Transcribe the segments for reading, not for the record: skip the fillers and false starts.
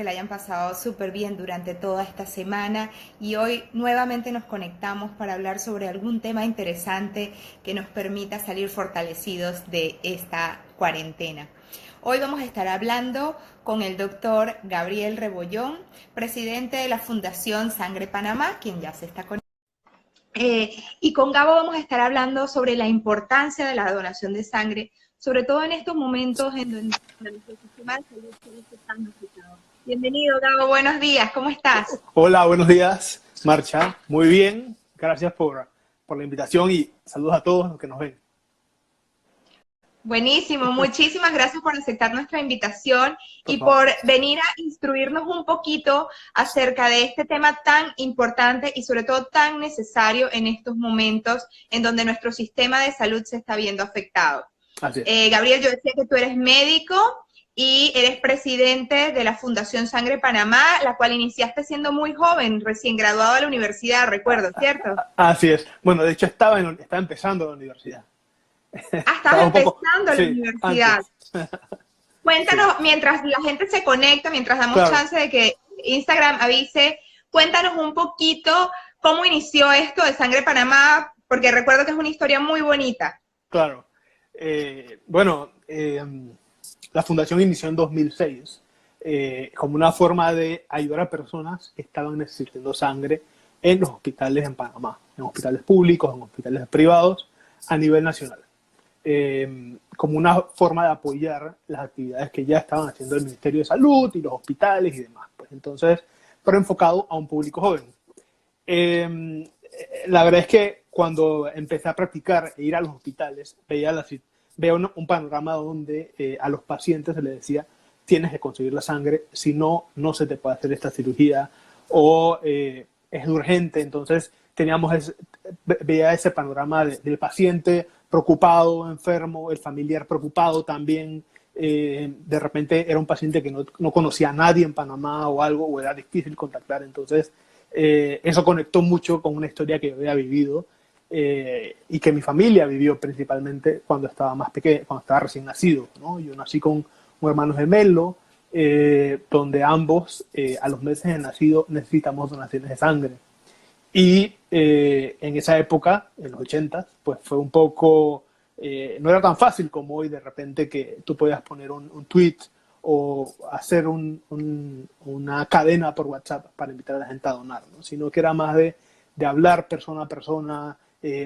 Que la hayan pasado súper bien durante toda esta semana y hoy nuevamente nos conectamos para hablar sobre algún tema interesante que nos permita salir fortalecidos de esta cuarentena. Hoy vamos a estar hablando con el doctor Gabriel Rebollón, presidente de la Fundación Sangre Panamá, quien ya se está conectando. Y con Gabo vamos a estar hablando sobre la importancia de la donación de sangre, sobre todo en estos momentos en donde nuestro sistema de salud se está tan afectado. Bienvenido, Gabo, buenos días, ¿cómo estás? Hola, buenos días, Marcha. Muy bien, gracias por la invitación y saludos a todos los que nos ven. Buenísimo, muchísimas gracias por aceptar nuestra invitación y favor. por venir a instruirnos un poquito acerca de este tema tan importante y sobre todo tan necesario en estos momentos en donde nuestro sistema de salud se está viendo afectado. Así es. Gabriel, yo decía que tú eres médico y eres presidente de la Fundación Sangre Panamá, la cual iniciaste siendo muy joven, recién graduado de la universidad, recuerdo, ¿cierto? Así es. Bueno, de hecho estaba empezando la universidad. Ah, estabas empezando sí, la universidad. Cuéntanos, sí, mientras la gente se conecta, mientras damos chance de que Instagram avise, cuéntanos un poquito cómo inició esto de Sangre Panamá, porque recuerdo que es una historia muy bonita. Claro. La fundación inició en 2006 como una forma de ayudar a personas que estaban necesitando sangre en los hospitales en Panamá, en hospitales públicos, en hospitales privados, a nivel nacional. Como una forma de apoyar las actividades que ya estaban haciendo el Ministerio de Salud y los hospitales y demás. Pues entonces, pero enfocado a un público joven. La verdad es que cuando empecé a practicar e ir a los hospitales, veía un panorama donde a los pacientes se les decía, tienes que conseguir la sangre, si no, no se te puede hacer esta cirugía, o es urgente. Entonces veía ese panorama del paciente preocupado, enfermo, el familiar preocupado también. De repente era un paciente que no conocía a nadie en Panamá o algo, o era difícil contactar. Entonces eso conectó mucho con una historia que yo había vivido y que mi familia vivió principalmente cuando estaba más pequeño, cuando estaba recién nacido, ¿no? Yo nací con un hermano gemelo, donde ambos a los meses de nacido necesitamos donaciones de sangre. Y en esa época, en los 80, pues fue un poco, no era tan fácil como hoy de repente que tú podías poner un tweet o hacer una cadena por WhatsApp para invitar a la gente a donar, ¿no? Sino que era más de hablar persona a persona,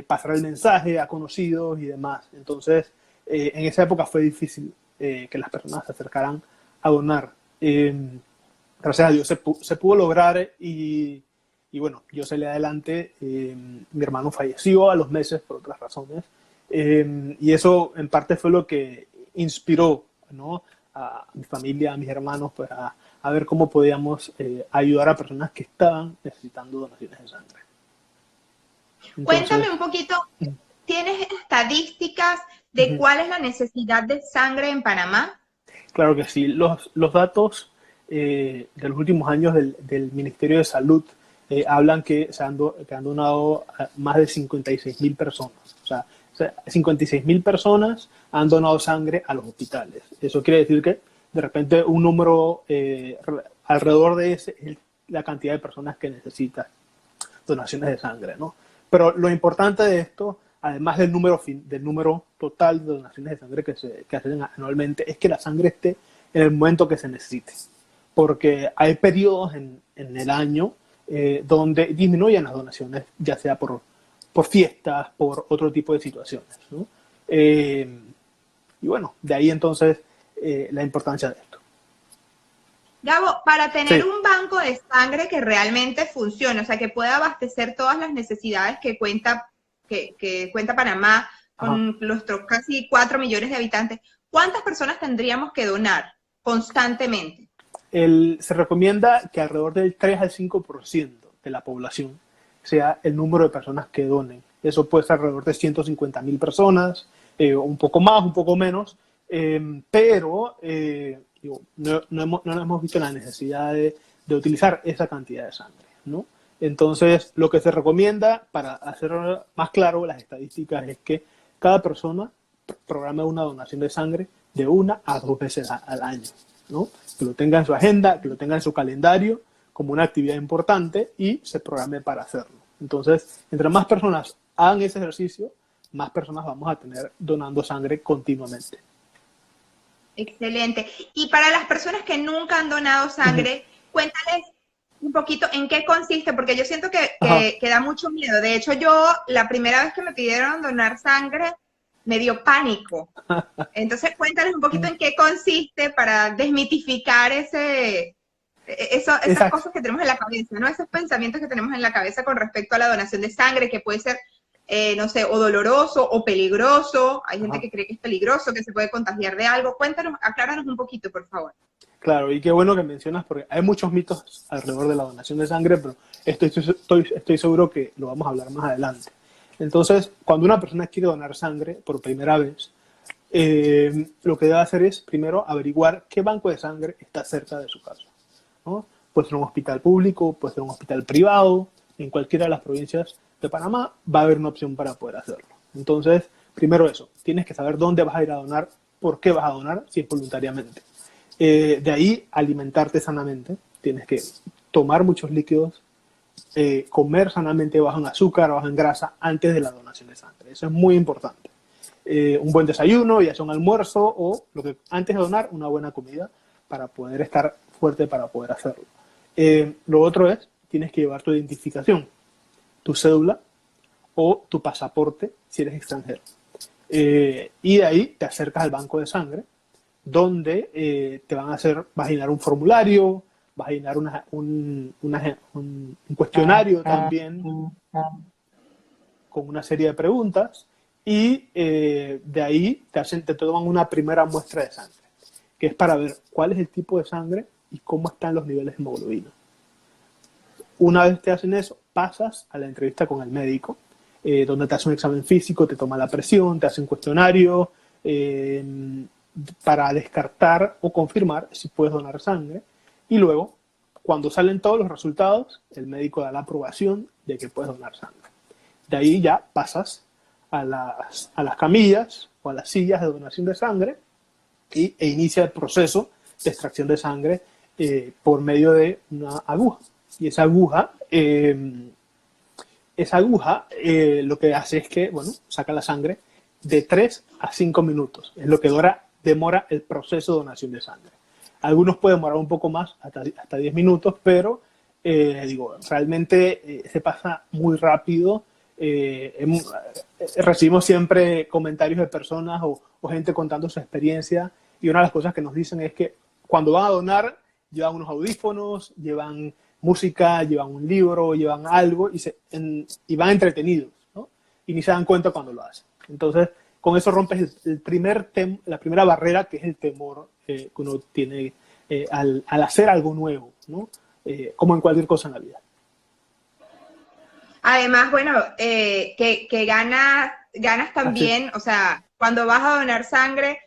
pasar el mensaje a conocidos y demás. Entonces, en esa época fue difícil que las personas se acercaran a donar. Gracias a Dios se pudo lograr y bueno, yo salí adelante. Mi hermano falleció a los meses por otras razones. Y eso en parte fue lo que inspiró, ¿no?, a mi familia, a mis hermanos, pues a ver cómo podíamos ayudar a personas que estaban necesitando donaciones de sangre. Entonces, cuéntame un poquito, ¿tienes estadísticas de cuál es la necesidad de sangre en Panamá? Claro que sí. Los datos de los últimos años del Ministerio de Salud hablan que han donado más de 56.000 personas. O sea, 56.000 personas han donado sangre a los hospitales. Eso quiere decir que de repente un número alrededor de ese es la cantidad de personas que necesitan donaciones de sangre, ¿no? Pero lo importante de esto, además del número total de donaciones de sangre que hacen anualmente, es que la sangre esté en el momento que se necesite. Porque hay periodos en el año donde disminuyen las donaciones, ya sea por fiestas, por otro tipo de situaciones, ¿no? Y bueno, de ahí entonces la importancia de esto. Gabo, para tener un banco de sangre que realmente funcione, o sea, que pueda abastecer todas las necesidades que cuenta Panamá, con nuestros casi 4 millones de habitantes, ¿cuántas personas tendríamos que donar constantemente? Se recomienda que alrededor del 3 al 5% de la población sea el número de personas que donen. Eso puede ser alrededor de 150.000 personas, un poco más, un poco menos, pero no hemos visto la necesidad de utilizar esa cantidad de sangre, ¿no? Entonces, lo que se recomienda, para hacer más claro las estadísticas, es que cada persona programe una donación de sangre de 1 a 2 veces al año. ¿no? Que lo tenga en su agenda, que lo tenga en su calendario como una actividad importante y se programe para hacerlo. Entonces, entre más personas hagan ese ejercicio, más personas vamos a tener donando sangre continuamente. Excelente. Y para las personas que nunca han donado sangre, cuéntales un poquito en qué consiste, porque yo siento que da mucho miedo. De hecho, yo la primera vez que me pidieron donar sangre, me dio pánico. Entonces, cuéntales un poquito en qué consiste para desmitificar esas cosas que tenemos en la cabeza, ¿no? Esos pensamientos que tenemos en la cabeza con respecto a la donación de sangre, que puede ser, no sé, o doloroso o peligroso. Hay gente que cree que es peligroso, que se puede contagiar de algo. Cuéntanos, acláranos un poquito, por favor. Claro, y qué bueno que mencionas, porque hay muchos mitos alrededor de la donación de sangre, pero estoy seguro que lo vamos a hablar más adelante. Entonces, cuando una persona quiere donar sangre por primera vez, lo que debe hacer es primero averiguar qué banco de sangre está cerca de su casa, ¿no? Puede ser un hospital público, puede ser un hospital privado, en cualquiera de las provincias de Panamá va a haber una opción para poder hacerlo. Entonces, primero eso, tienes que saber dónde vas a ir a donar, por qué vas a donar, si es voluntariamente. De ahí, alimentarte sanamente, tienes que tomar muchos líquidos, comer sanamente bajo en azúcar, bajo en grasa, antes de la donación de sangre. Eso es muy importante. Un buen desayuno, ya sea un almuerzo o antes de donar, una buena comida para poder estar fuerte para poder hacerlo. Lo otro es, tienes que llevar tu identificación, tu cédula o tu pasaporte si eres extranjero. Y de ahí te acercas al banco de sangre, donde vas a llenar un formulario, vas a llenar un cuestionario también con una serie de preguntas y de ahí te toman una primera muestra de sangre, que es para ver cuál es el tipo de sangre y cómo están los niveles de hemoglobina. Una vez te hacen eso, pasas a la entrevista con el médico, donde te hace un examen físico, te toma la presión, te hace un cuestionario para descartar o confirmar si puedes donar sangre. Y luego, cuando salen todos los resultados, el médico da la aprobación de que puedes donar sangre. De ahí ya pasas a las camillas o a las sillas de donación de sangre e inicia el proceso de extracción de sangre por medio de una aguja. Y esa aguja lo que hace es que, saca la sangre de 3 a 5 minutos. Es lo que demora el proceso de donación de sangre. Algunos pueden demorar un poco más, hasta 10 minutos, pero realmente se pasa muy rápido. Recibimos siempre comentarios de personas o gente contando su experiencia, y una de las cosas que nos dicen es que cuando van a donar llevan unos audífonos, llevan música, llevan un libro, llevan algo y van entretenidos, ¿no? Y ni se dan cuenta cuando lo hacen. Entonces, con eso rompes la primera barrera, que es el temor que uno tiene al hacer algo nuevo, ¿no? Como en cualquier cosa en la vida. Además, que ganas también, o sea, cuando vas a donar sangre,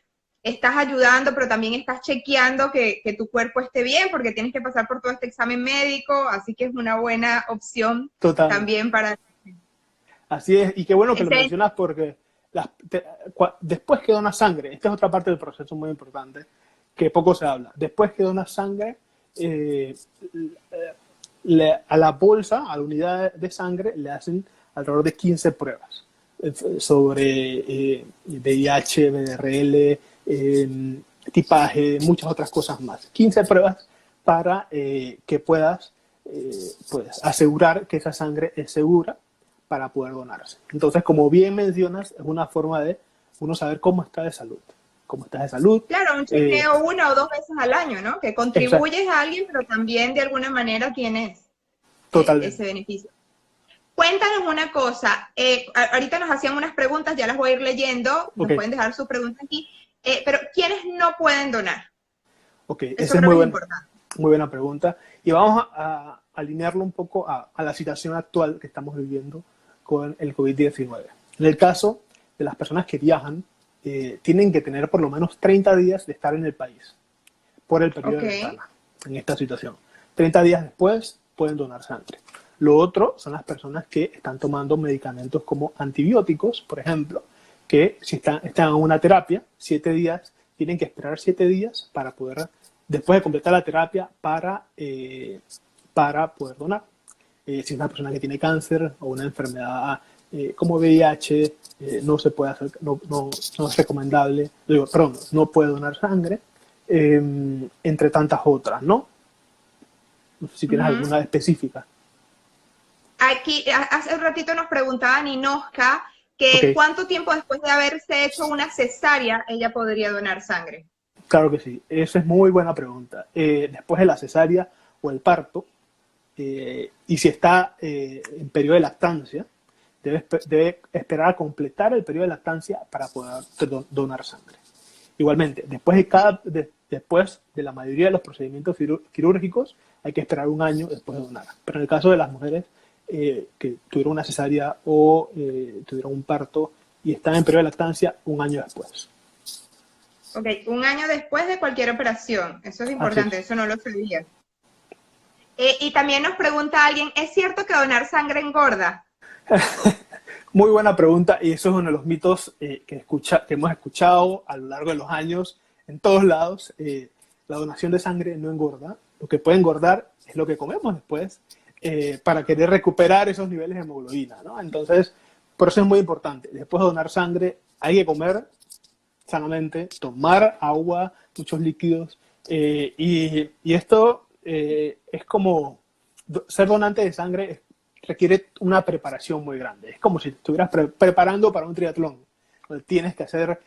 estás ayudando, pero también estás chequeando que tu cuerpo esté bien, porque tienes que pasar por todo este examen médico, así que es una buena opción también para... Así es, y qué bueno que lo mencionas, porque después que donas sangre, esta es otra parte del proceso muy importante, que poco se habla. Después que donas sangre, a la bolsa, a la unidad de sangre, le hacen alrededor de 15 pruebas sobre VIH, VRL, tipaje, muchas otras cosas más. 15 pruebas para que puedas asegurar que esa sangre es segura para poder donarse. Entonces, como bien mencionas, es una forma de uno saber cómo está de salud. Cómo estás de salud. Claro, un chequeo 1 o 2 veces al año, ¿no? Que contribuyes a alguien, pero también de alguna manera tienes ese beneficio. Cuéntanos una cosa, ahorita nos hacían unas preguntas, ya las voy a ir leyendo, nos pueden dejar sus preguntas aquí, pero ¿quiénes no pueden donar? Esa es muy buena pregunta. Y vamos a alinearlo un poco a la situación actual que estamos viviendo con el COVID-19. En el caso de las personas que viajan, tienen que tener por lo menos 30 días de estar en el país por el periodo de ventana en esta situación. 30 días después pueden donar sangre. Lo otro son las personas que están tomando medicamentos como antibióticos, por ejemplo, que si están en una terapia, 7 días, tienen que esperar 7 días para poder después de completar la terapia para poder donar. Si es una persona que tiene cáncer o una enfermedad como VIH, no se puede hacer, no es recomendable, perdón, no puede donar sangre, entre tantas otras, ¿no? No sé si tienes alguna específica. Aquí, hace un ratito nos preguntaba Ninoska que Okay. cuánto tiempo después de haberse hecho una cesárea ella podría donar sangre. Claro que sí, esa es muy buena pregunta. Después de la cesárea o el parto, y si está en periodo de lactancia, debe esperar a completar el periodo de lactancia para poder donar sangre. Igualmente, después de la mayoría de los procedimientos quirúrgicos, hay que esperar un año después de donar. Pero en el caso de las mujeres que tuvieron una cesárea o tuvieron un parto y están en periodo de lactancia, un año después. Ok, un año después de cualquier operación. Eso es importante, eso no lo sabía. Y también nos pregunta alguien, ¿es cierto que donar sangre engorda? Muy buena pregunta, y eso es uno de los mitos que hemos escuchado a lo largo de los años en todos lados. La donación de sangre no engorda. Lo que puede engordar es lo que comemos después para querer recuperar esos niveles de hemoglobina, ¿no? Entonces, por eso es muy importante. Después de donar sangre hay que comer sanamente, tomar agua, muchos líquidos, y esto es como ser donante de sangre requiere una preparación muy grande. Es como si te estuvieras preparando para un triatlón. Tienes que hacer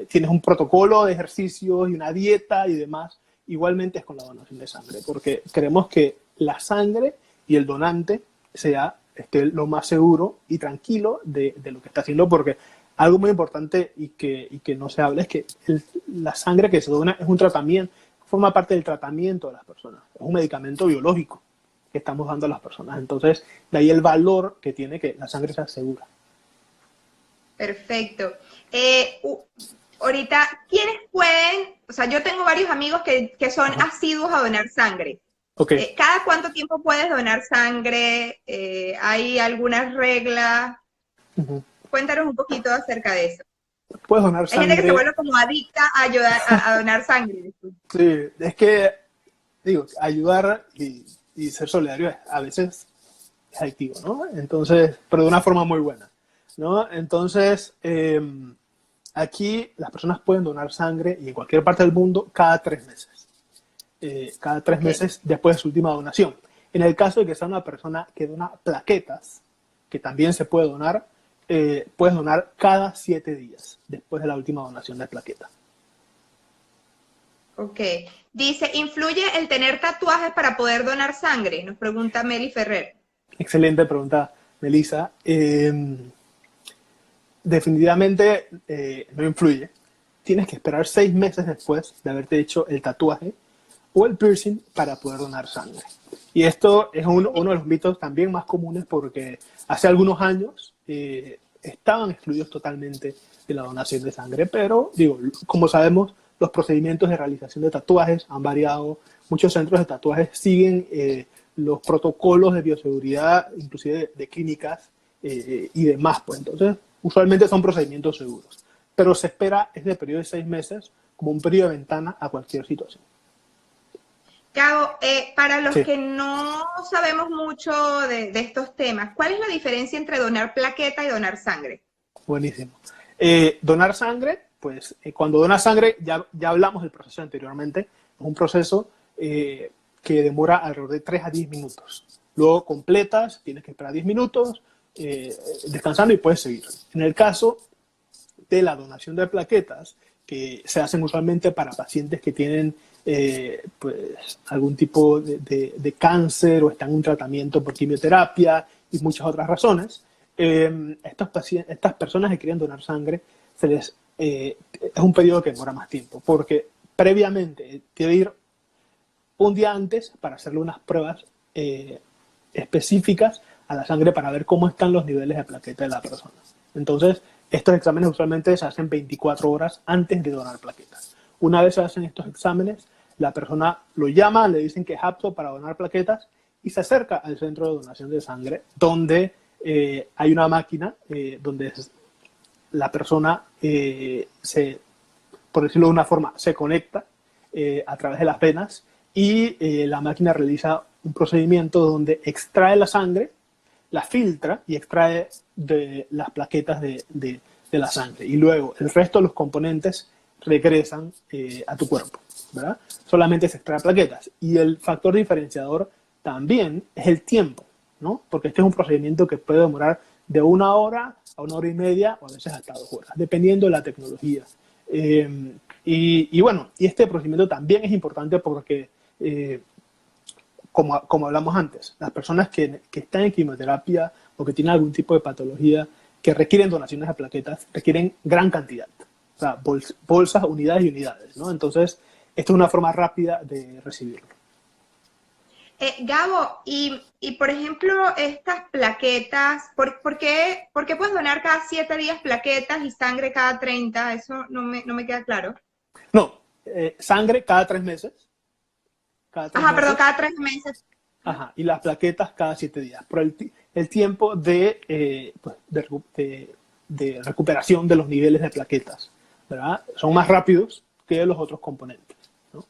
tienes un protocolo de ejercicios y una dieta y demás. Igualmente es con la donación de sangre, porque queremos que la sangre y el donante esté lo más seguro y tranquilo de lo que está haciendo, porque algo muy importante y que no se habla es que la sangre que se dona es un tratamiento, forma parte del tratamiento de las personas. Es un medicamento biológico que estamos dando a las personas. Entonces, de ahí el valor que tiene que la sangre sea segura. Perfecto. Ahorita, ¿quiénes pueden? O sea, yo tengo varios amigos que son asiduos a donar sangre. Okay. ¿Cada cuánto tiempo puedes donar sangre? ¿Hay algunas reglas? Cuéntanos un poquito acerca de eso. Puedes donar Hay sangre. gente que se vuelve como adicta a donar sangre. Sí, es que, digo, ayudar y ser solidario a veces es adictivo, ¿no? Entonces, pero de una forma muy buena, ¿no? Entonces, aquí las personas pueden donar sangre y en cualquier parte del mundo cada 3 meses. Cada 3 meses después de su última donación. En el caso de que sea una persona que dona plaquetas, que también se puede donar, puedes donar cada 7 días después de la última donación de plaqueta. Ok. Dice, ¿influye el tener tatuajes para poder donar sangre? Nos pregunta Meli Ferrer. Excelente pregunta, Melissa. Definitivamente no influye. Tienes que esperar 6 meses después de haberte hecho el tatuaje o el piercing para poder donar sangre. Y esto es uno de los mitos también más comunes porque hace algunos años estaban excluidos totalmente de la donación de sangre, pero digo, como sabemos, los procedimientos de realización de tatuajes han variado. Muchos centros de tatuajes siguen los protocolos de bioseguridad, inclusive de clínicas y demás. Pues entonces, usualmente son procedimientos seguros, pero se espera ese periodo de 6 meses como un periodo de ventana a cualquier situación. Gabo, para los que no sabemos mucho de estos temas, ¿cuál es la diferencia entre donar plaqueta y donar sangre? Buenísimo. Donar sangre, pues cuando donas sangre, ya hablamos del proceso anteriormente, es un proceso que demora alrededor de 3 a 10 minutos. Luego completas, tienes que esperar 10 minutos, descansando y puedes seguir. En el caso de la donación de plaquetas, que se hacen usualmente para pacientes que tienen pues, algún tipo de cáncer o están en un tratamiento por quimioterapia y muchas otras razones, estas personas que quieren donar sangre, es un periodo que demora más tiempo, porque previamente debe ir un día antes para hacerle unas pruebas específicas a la sangre para ver cómo están los niveles de plaqueta de la persona. Entonces, estos exámenes usualmente se hacen 24 horas antes de donar plaquetas. Una vez se hacen estos exámenes, la persona lo llama, le dicen que es apto para donar plaquetas y se acerca al centro de donación de sangre, donde hay una máquina donde la persona, por decirlo de una forma, se conecta a través de las venas y la máquina realiza un procedimiento donde extrae la sangre, la filtra y extrae de las plaquetas de la sangre. Y luego el resto de los componentes regresan a tu cuerpo, ¿verdad? Solamente se extrae plaquetas. Y el factor diferenciador también es el tiempo, ¿no? Porque este es un procedimiento que puede demorar de 1 hora a 1 hora y media o a veces hasta 2 horas, dependiendo de la tecnología. Y bueno, y este procedimiento también es importante porque, como hablamos antes, las personas que están en quimioterapia o que tienen algún tipo de patología que requieren donaciones de plaquetas, requieren gran cantidad. O sea, bolsas, unidades y unidades, ¿no? Entonces, esto es una forma rápida de recibirlo. Gabo, por ejemplo, estas plaquetas, ¿por qué puedes donar cada 7 días plaquetas y sangre cada 30? Eso no me queda claro. No, sangre cada 3 meses. Ajá, perdón, cada 3 meses. Ajá, y las plaquetas cada 7 días. Por el tiempo de recuperación de los niveles de plaquetas, ¿verdad? Son más rápidos que los otros componentes, ¿no?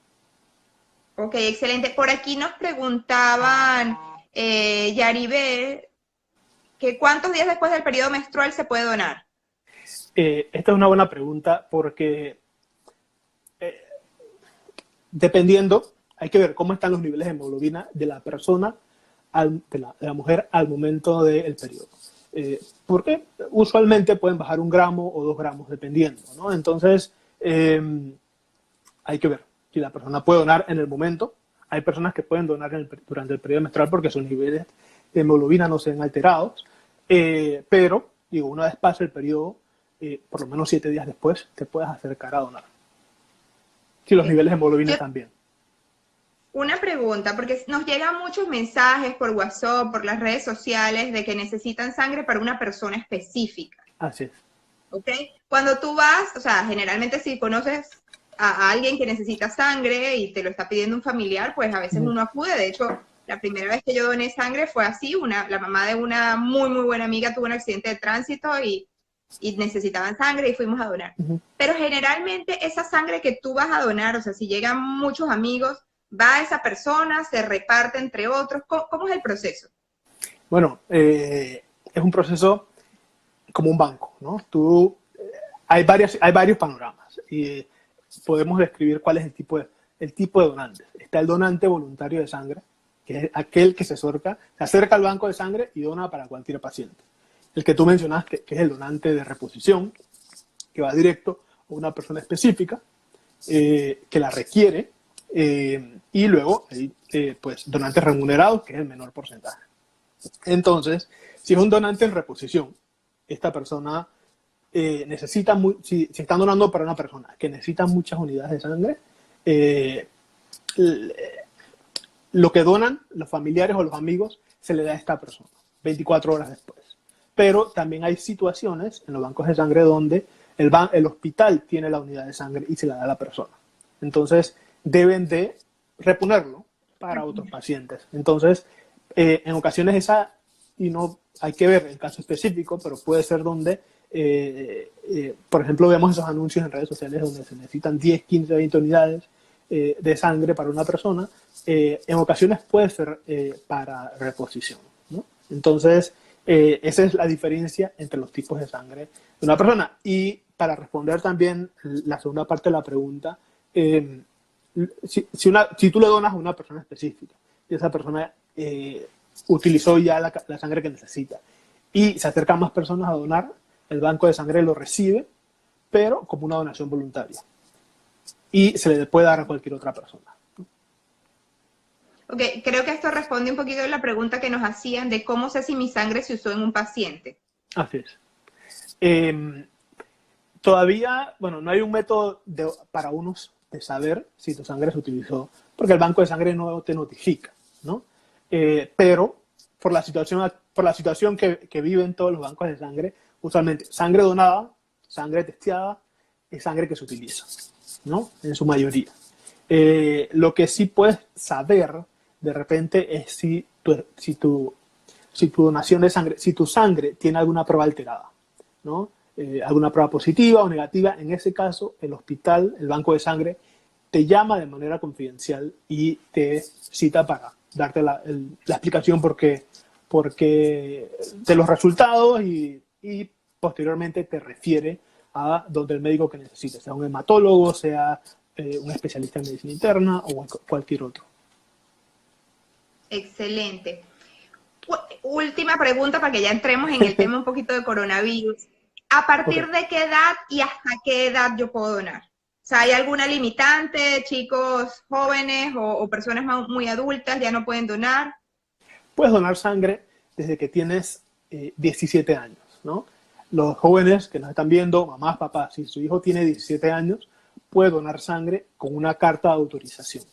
Ok, excelente. Por aquí nos preguntaban, Yaribel, que ¿cuántos días después del periodo menstrual se puede donar? Esta es una buena pregunta porque dependiendo, hay que ver cómo están los niveles de hemoglobina de la persona, de la mujer al momento del periodo. Porque usualmente pueden bajar 1 gramo o 2 gramos, dependiendo, ¿no? Entonces, hay que ver si la persona puede donar en el momento. Hay personas que pueden donar durante el periodo menstrual porque sus niveles de hemoglobina no se ven alterados, pero, digo, una vez pasa el periodo, por lo menos 7 días después, te puedes acercar a donar. Si los niveles de hemoglobina también. Una pregunta, porque nos llegan muchos mensajes por WhatsApp, por las redes sociales, de que necesitan sangre para una persona específica. Así es. ¿Ok? Cuando tú vas, o sea, generalmente si conoces a alguien que necesita sangre y te lo está pidiendo un familiar, pues a veces uno acude. De hecho, la primera vez que yo doné sangre fue así. La mamá de una muy, muy buena amiga tuvo un accidente de tránsito y necesitaban sangre y fuimos a donar. Pero generalmente esa sangre que tú vas a donar, o sea, si llegan muchos amigos, va a esa persona, se reparte entre otros. ¿Cómo es el proceso? Bueno, es un proceso como un banco, ¿no? Hay varios panoramas y podemos describir cuál es el tipo de donante. Está el donante voluntario de sangre, que es aquel que se acerca al banco de sangre y dona para cualquier paciente. El que tú mencionaste, que es el donante de reposición, que va directo a una persona específica que la requiere, y luego pues donantes remunerados, que es el menor porcentaje. Entonces, si es un donante en reposición, esta persona necesita, si están donando para una persona que necesita muchas unidades de sangre, lo que donan los familiares o los amigos se le da a esta persona 24 horas después. Pero también hay situaciones en los bancos de sangre donde el hospital tiene la unidad de sangre y se la da a la persona. Entonces, deben de reponerlo para otros pacientes. Entonces, en ocasiones y no hay que ver el caso específico, pero puede ser donde, por ejemplo, vemos esos anuncios en redes sociales donde se necesitan 10, 15, 20 unidades de sangre para una persona. En ocasiones puede ser para reposición, ¿no? Entonces, esa es la diferencia entre los tipos de sangre de una persona. Y para responder también la segunda parte de la pregunta, si tú le donas a una persona específica y esa persona utilizó ya la sangre que necesita y se acercan más personas a donar, el banco de sangre lo recibe, pero como una donación voluntaria. Y se le puede dar a cualquier otra persona. Ok, creo que esto responde un poquito a la pregunta que nos hacían de cómo sé si mi sangre se usó en un paciente. Así es. Todavía, bueno, no hay un método para unos de saber si tu sangre se utilizó, porque el banco de sangre no te notifica, ¿no? Pero por la situación que viven todos los bancos de sangre, usualmente sangre donada, sangre testeada, es sangre que se utiliza, ¿no? En su mayoría. Lo que sí puedes saber de repente es si tu donación de sangre, si tu sangre tiene alguna prueba alterada, ¿no? Alguna prueba positiva o negativa. En ese caso, el hospital, el banco de sangre, te llama de manera confidencial y te cita para darte la explicación porque de los resultados y posteriormente te refiere a donde el médico que necesites, sea un hematólogo, sea un especialista en medicina interna o cualquier otro. Excelente. Última pregunta para que ya entremos en el tema un poquito de coronavirus. ¿A partir Okay. de qué edad y hasta qué edad yo puedo donar? O sea, ¿hay alguna limitante? ¿Chicos jóvenes o personas muy adultas ya no pueden donar? Puedes donar sangre desde que tienes 17 años, ¿no? Los jóvenes que nos están viendo, mamás, papás, si su hijo tiene 17 años, puede donar sangre con una carta de autorización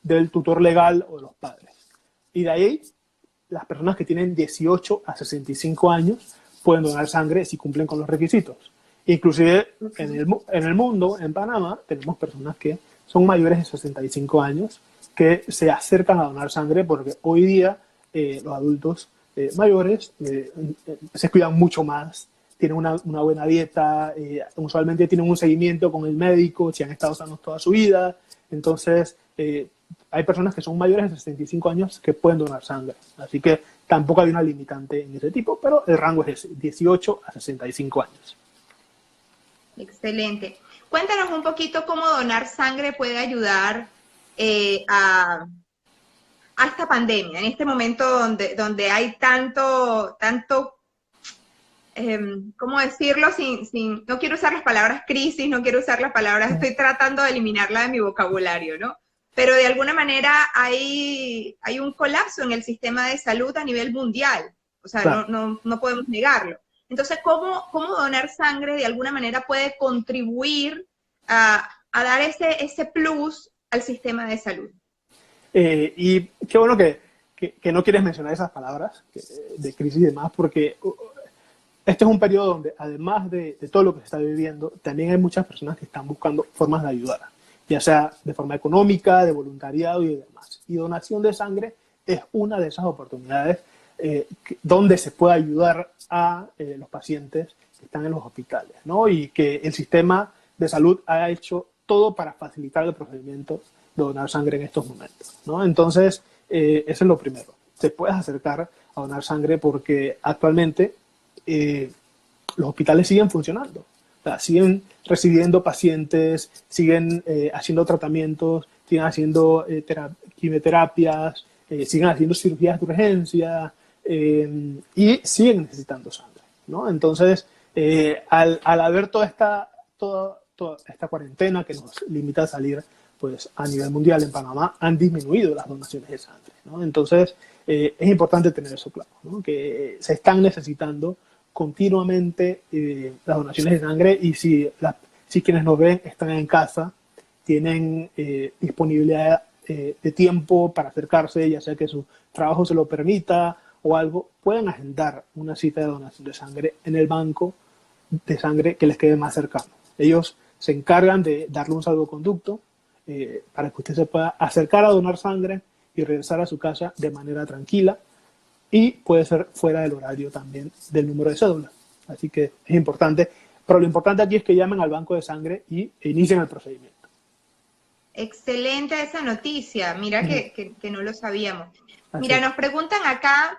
del tutor legal o de los padres. Y de ahí, las personas que tienen 18 a 65 años pueden donar sangre si cumplen con los requisitos. Inclusive en el mundo, en Panamá, tenemos personas que son mayores de 65 años que se acercan a donar sangre porque hoy día los adultos mayores se cuidan mucho más, tienen una buena dieta, usualmente tienen un seguimiento con el médico si han estado sanos toda su vida. Entonces, hay personas que son mayores de 65 años que pueden donar sangre. Así que tampoco hay una limitante en ese tipo, pero el rango es ese, 18 a 65 años. Excelente. Cuéntanos un poquito cómo donar sangre puede ayudar a esta pandemia, en este momento donde hay tanto ¿cómo decirlo? No quiero usar las palabras crisis, no quiero usar las palabras, estoy tratando de eliminarla de mi vocabulario, ¿no? Pero de alguna manera hay un colapso en el sistema de salud a nivel mundial, o sea, Claro. no podemos negarlo. Entonces, ¿cómo donar sangre de alguna manera puede contribuir a dar ese plus al sistema de salud? Y qué bueno que no quieres mencionar esas palabras de crisis y demás, porque este es un periodo donde, además de todo lo que se está viviendo, también hay muchas personas que están buscando formas de ayudar, ya sea de forma económica, de voluntariado y demás. Y donación de sangre es una de esas oportunidades donde se puede ayudar a los pacientes que están en los hospitales, ¿no? Y que el sistema de salud ha hecho todo para facilitar el procedimiento de donar sangre en estos momentos, ¿no? Entonces, eso es lo primero. Te puedes acercar a donar sangre porque actualmente los hospitales siguen funcionando. O sea, siguen recibiendo pacientes, siguen haciendo tratamientos, siguen haciendo quimioterapias, siguen haciendo cirugías de urgencia y siguen necesitando sangre, ¿no? Entonces, al haber toda esta cuarentena que nos limita a salir, pues a nivel mundial en Panamá han disminuido las donaciones de sangre, ¿no? Entonces, es importante tener eso claro, ¿no? Que se están necesitando continuamente las donaciones de sangre y si quienes nos ven están en casa, tienen disponibilidad de tiempo para acercarse, ya sea que su trabajo se lo permita o algo, pueden agendar una cita de donación de sangre en el banco de sangre que les quede más cercano. Ellos se encargan de darle un salvoconducto para que usted se pueda acercar a donar sangre y regresar a su casa de manera tranquila, y puede ser fuera del horario también del número de cédula. Así que es importante, pero lo importante aquí es que llamen al banco de sangre e inicien el procedimiento. Excelente esa noticia, mira que no lo sabíamos. Así Mira, es. nos preguntan acá,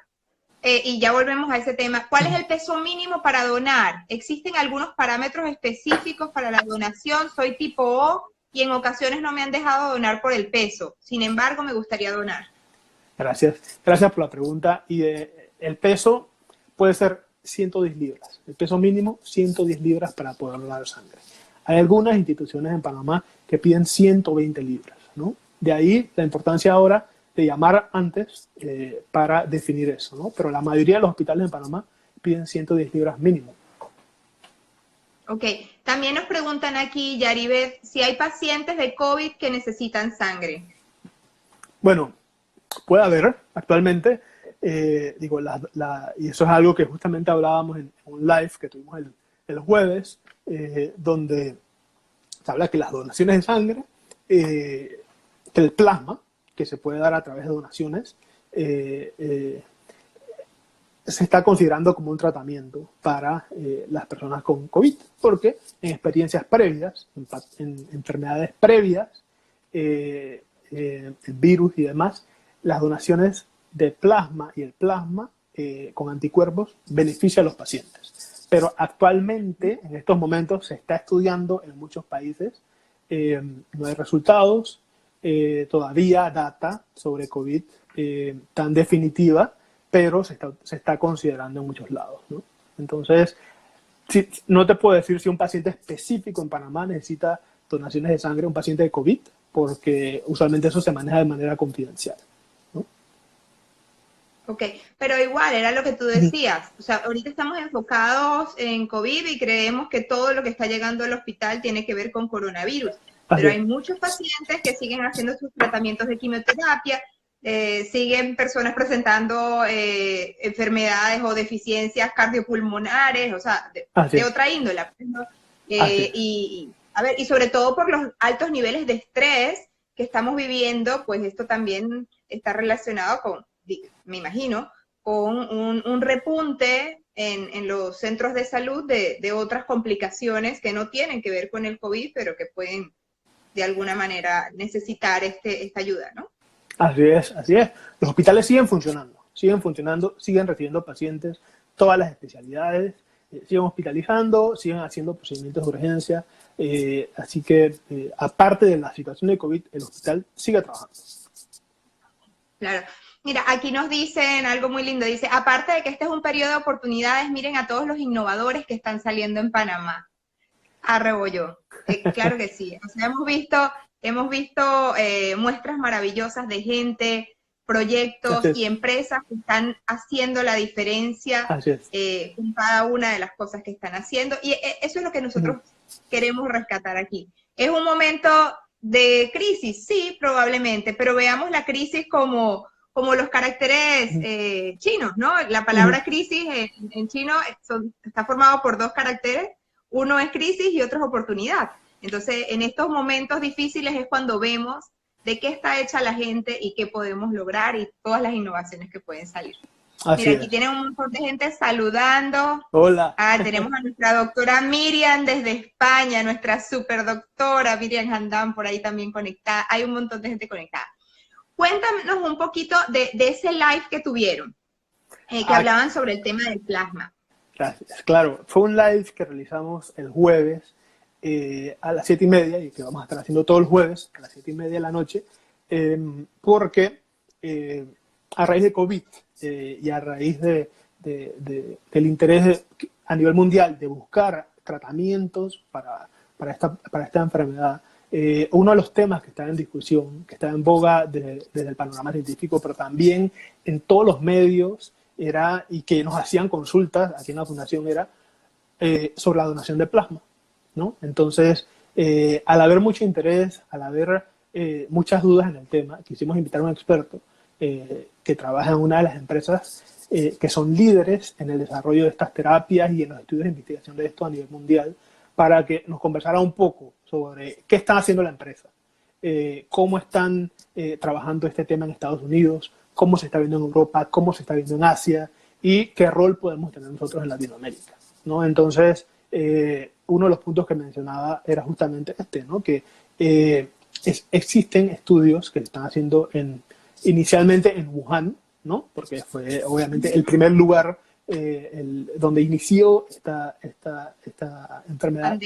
y ya volvemos a ese tema, ¿cuál es el peso mínimo para donar? ¿Existen algunos parámetros específicos para la donación? Soy tipo O y en ocasiones no me han dejado donar por el peso, sin embargo me gustaría donar. Gracias. Gracias por la pregunta. Y el peso puede ser 110 libras. El peso mínimo, 110 libras para poder donar sangre. Hay algunas instituciones en Panamá que piden 120 libras, ¿no? De ahí la importancia ahora de llamar antes para definir eso, ¿no? Pero la mayoría de los hospitales en Panamá piden 110 libras mínimo. Ok, también nos preguntan aquí, Yaribet, si hay pacientes de COVID que necesitan sangre. Bueno, puede haber actualmente, y eso es algo que justamente hablábamos en un live que tuvimos el jueves, donde se habla que las donaciones de sangre, que el plasma, que se puede dar a través de donaciones, se está considerando como un tratamiento para las personas con COVID. porque en experiencias previas, en enfermedades previas, el virus y demás, las donaciones de plasma y el plasma con anticuerpos beneficia a los pacientes. Pero actualmente, en estos momentos, se está estudiando en muchos países, no hay resultados, todavía data sobre COVID tan definitiva, pero se está considerando en muchos lados, ¿no? Entonces, no te puedo decir si un paciente específico en Panamá necesita donaciones de sangre, un paciente de COVID, porque usualmente eso se maneja de manera confidencial, ¿no? Ok, pero igual era lo que tú decías, o sea, ahorita estamos enfocados en COVID y creemos que todo lo que está llegando al hospital tiene que ver con coronavirus, pero hay muchos pacientes que siguen haciendo sus tratamientos de quimioterapia, siguen personas presentando enfermedades o deficiencias cardiopulmonares, o sea, de otra índole, ¿no? A ver, y sobre todo por los altos niveles de estrés que estamos viviendo, pues esto también está relacionado con, me imagino, con un repunte en los centros de salud de otras complicaciones que no tienen que ver con el COVID, pero que pueden de alguna manera necesitar esta ayuda, ¿no? Así es, así es. Los hospitales siguen funcionando, siguen recibiendo pacientes, todas las especialidades, siguen hospitalizando, siguen haciendo procedimientos de urgencia, así que aparte de la situación de COVID, el hospital sigue trabajando. Claro. Mira, aquí nos dicen algo muy lindo, dice, aparte de que este es un periodo de oportunidades, miren a todos los innovadores que están saliendo en Panamá. Arrebollo. Claro que sí. O sea, hemos visto muestras maravillosas de gente, proyectos y empresas que están haciendo la diferencia con cada una de las cosas que están haciendo. Y eso es lo que nosotros queremos rescatar aquí. ¿Es un momento de crisis? Sí, probablemente, pero veamos la crisis como los caracteres chinos, ¿no? La palabra crisis en chino está formado por dos caracteres. Uno es crisis y otro es oportunidad. Entonces, en estos momentos difíciles es cuando vemos de qué está hecha la gente y qué podemos lograr y todas las innovaciones que pueden salir. Mira, aquí tienen un montón de gente saludando. Hola. Tenemos a nuestra doctora Miriam desde España, nuestra super doctora Miriam Handam por ahí también conectada. Hay un montón de gente conectada. Cuéntanos un poquito de ese live que tuvieron, que hablaban sobre el tema del plasma. Gracias. Claro, fue un live que realizamos el jueves a las 7:30 y que vamos a estar haciendo todo el jueves a las 7:30 de la noche, porque a raíz de COVID y a raíz del interés a nivel mundial de buscar tratamientos para esta enfermedad, uno de los temas que está en discusión, que está en boga desde el panorama científico, pero también en todos los medios, y que nos hacían consultas aquí en la fundación, era sobre la donación de plasma, ¿no? Entonces, al haber mucho interés, al haber muchas dudas en el tema, quisimos invitar a un experto que trabaja en una de las empresas que son líderes en el desarrollo de estas terapias y en los estudios de investigación de esto a nivel mundial, para que nos conversara un poco sobre qué está haciendo la empresa, cómo están trabajando este tema en Estados Unidos, cómo se está viendo en Europa, cómo se está viendo en Asia y qué rol podemos tener nosotros en Latinoamérica, ¿no? Entonces, uno de los puntos que mencionaba era justamente ¿no? Que existen estudios que se están haciendo inicialmente en Wuhan, ¿no? Porque fue obviamente el primer lugar donde inició esta enfermedad,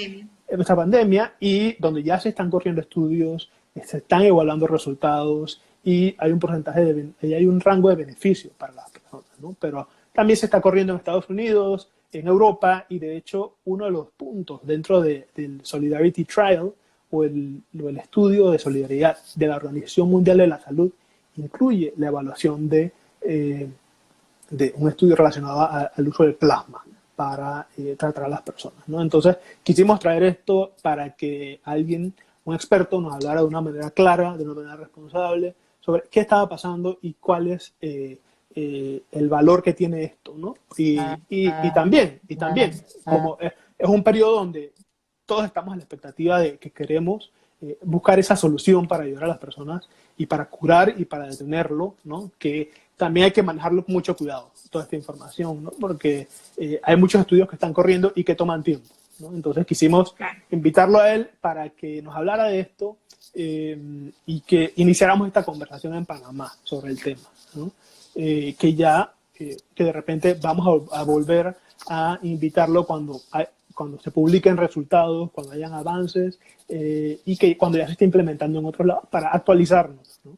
esta pandemia, y donde ya se están corriendo estudios, se están evaluando resultados y hay un porcentaje hay un rango de beneficio para las personas, ¿no? Pero también se está corriendo en Estados Unidos, en Europa, y de hecho uno de los puntos dentro del Solidarity Trial o el estudio de solidaridad de la Organización Mundial de la Salud incluye la evaluación de un estudio relacionado al uso del plasma para tratar a las personas, ¿no? Entonces quisimos traer esto para que un experto, nos hablara de una manera clara, de una manera responsable, sobre qué estaba pasando y cuál es el valor que tiene esto, ¿no? Y también, como es un periodo donde todos estamos en la expectativa de que queremos buscar esa solución para ayudar a las personas y para curar y para detenerlo, ¿no? Que también hay que manejarlo con mucho cuidado, toda esta información, ¿no? Porque hay muchos estudios que están corriendo y que toman tiempo, ¿no? Entonces quisimos invitarlo a él para que nos hablara de esto y que iniciáramos esta conversación en Panamá sobre el tema, ¿no? Que de repente vamos a volver a invitarlo cuando se publiquen resultados, cuando hayan avances y que cuando ya se esté implementando en otros lados para actualizarnos, ¿no?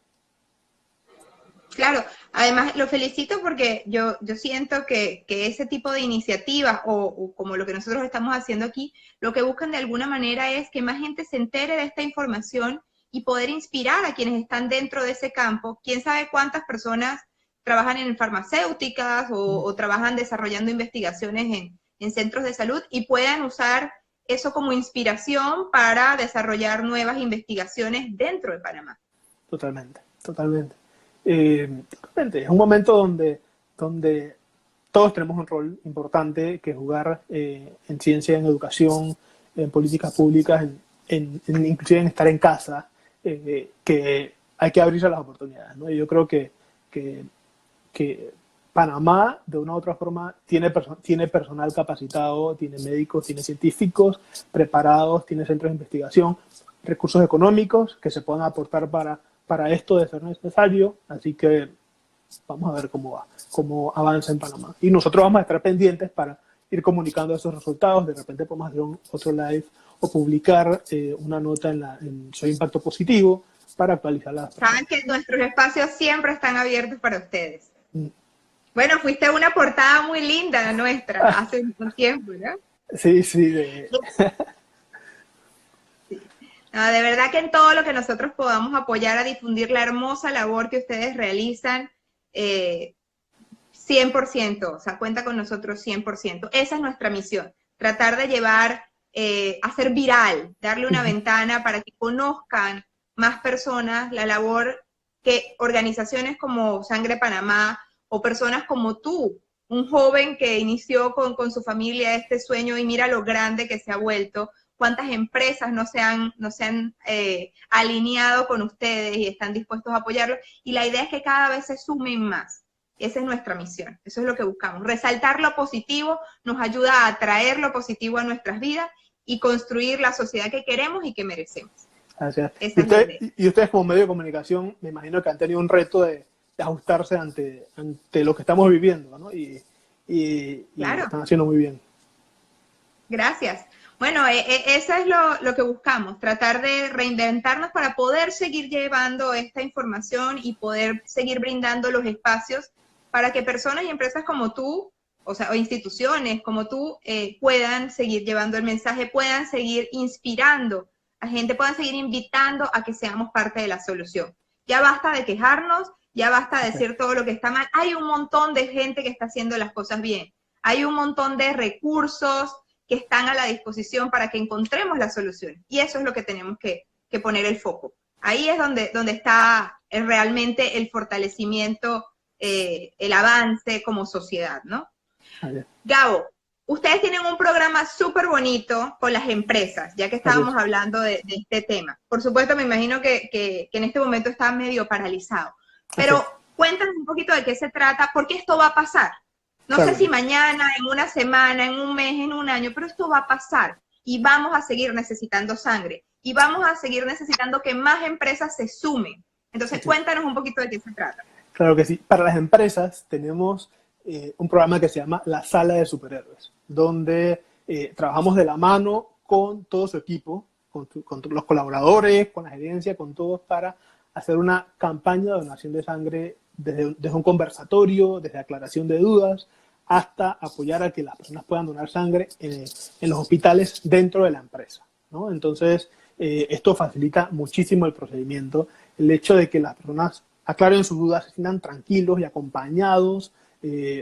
Claro, además lo felicito porque yo siento que ese tipo de iniciativas o como lo que nosotros estamos haciendo aquí, lo que buscan de alguna manera es que más gente se entere de esta información y poder inspirar a quienes están dentro de ese campo. Quién sabe cuántas personas trabajan en farmacéuticas o trabajan desarrollando investigaciones en centros de salud y puedan usar eso como inspiración para desarrollar nuevas investigaciones dentro de Panamá. Totalmente, totalmente. Es un momento donde todos tenemos un rol importante que jugar en ciencia, en educación, en políticas públicas, inclusive en estar en casa, que hay que abrirse a las oportunidades, ¿no? Y yo creo que Panamá, de una u otra forma, tiene personal capacitado, tiene médicos, tiene científicos preparados, tiene centros de investigación, recursos económicos que se puedan aportar para esto de ser necesario, así que vamos a ver cómo avanza en Panamá. Y nosotros vamos a estar pendientes para ir comunicando esos resultados. De repente podemos hacer otro live o publicar una nota en Soy Impacto Positivo para actualizar las personas. Saben que nuestros espacios siempre están abiertos para ustedes. Bueno, fuiste una portada muy linda nuestra hace un tiempo, ¿no? Sí. No, de verdad que en todo lo que nosotros podamos apoyar a difundir la hermosa labor que ustedes realizan, 100%, o sea, cuenta con nosotros 100%. Esa es nuestra misión, tratar de llevar, hacer viral, darle una ventana para que conozcan más personas la labor que organizaciones como Sangre Panamá o personas como tú, un joven que inició con su familia este sueño y mira lo grande que se ha vuelto, cuántas empresas no se han alineado con ustedes y están dispuestos a apoyarlo. Y la idea es que cada vez se sumen más. Esa es nuestra misión. Eso es lo que buscamos. Resaltar lo positivo nos ayuda a atraer lo positivo a nuestras vidas y construir la sociedad que queremos y que merecemos. Gracias. Y ustedes como medio de comunicación, me imagino que han tenido un reto de ajustarse ante lo que estamos viviendo, ¿no? Y claro. Lo están haciendo muy bien. Gracias. Bueno, eso es lo que buscamos, tratar de reinventarnos para poder seguir llevando esta información y poder seguir brindando los espacios para que personas y empresas como tú, o instituciones como tú, puedan seguir llevando el mensaje, puedan seguir inspirando a gente, puedan seguir invitando a que seamos parte de la solución. Ya basta de quejarnos, ya basta de decir todo lo que está mal. Hay un montón de gente que está haciendo las cosas bien. Hay un montón de recursos que están a la disposición para que encontremos la solución. Y eso es lo que tenemos que poner el foco. Ahí es donde está realmente el fortalecimiento, el avance como sociedad, ¿no? Gabo, ustedes tienen un programa súper bonito con las empresas, ya que estábamos hablando de este tema. Por supuesto, me imagino que en este momento está medio paralizado. Pero cuéntanos un poquito de qué se trata, porque esto va a pasar. No sé si mañana, en una semana, en un mes, en un año, pero esto va a pasar y vamos a seguir necesitando sangre y vamos a seguir necesitando que más empresas se sumen. Entonces, cuéntanos un poquito de qué se trata. Claro que sí. Para las empresas tenemos un programa que se llama La Sala de Superhéroes, donde trabajamos de la mano con todo su equipo, con los colaboradores, con la gerencia, con todos, para hacer una campaña de donación de sangre desde un conversatorio, desde aclaración de dudas, hasta apoyar a que las personas puedan donar sangre en los hospitales dentro de la empresa, ¿no? Entonces, esto facilita muchísimo el procedimiento. El hecho de que las personas aclaren sus dudas, se sientan tranquilos y acompañados